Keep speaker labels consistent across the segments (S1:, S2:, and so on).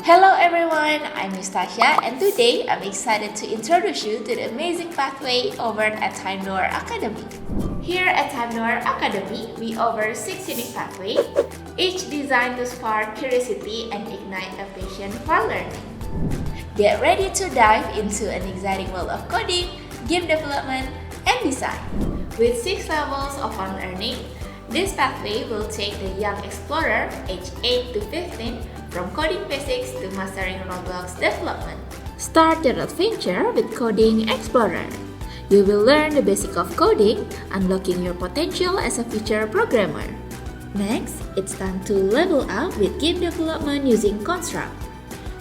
S1: Hello everyone, I'm Tasha and today I'm excited to introduce you to the amazing pathway over at Timedoor Academy. Here at Timedoor Academy, we offer 6 unique pathways, each designed to spark curiosity and ignite a passion for learning. Get ready to dive into an exciting world of coding, game development, and design. With 6 levels of fun learning, this pathway will take the young explorer aged 8 to 15 from coding basics to mastering Roblox development. Start your adventure with Coding Explorer. You will learn the basics of coding, unlocking your potential as a future programmer. Next, it's time to level up with game development using Construct.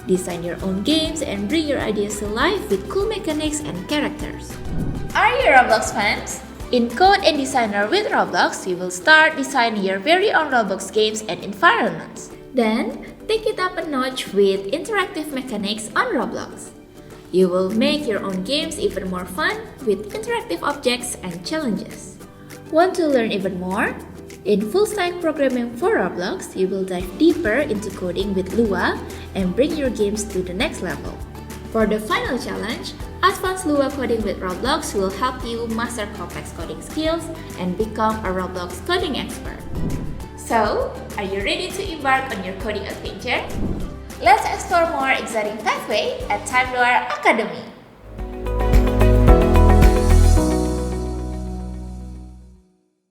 S1: Design your own games and bring your ideas to life with cool mechanics and characters. Are you Roblox fans? In Code and Designer with Roblox, you will start designing your very own Roblox games and environments. Then, take it up a notch with interactive mechanics on Roblox. You will make your own games even more fun with interactive objects and challenges. Want to learn even more? In full-stack programming for Roblox, you will dive deeper into coding with Lua and bring your games to the next level. For the final challenge, Advanced Lua Coding with Roblox will help you master complex coding skills and become a Roblox coding expert. So, are you ready to embark on your coding adventure? Let's explore more exciting pathway at Timedoor Academy.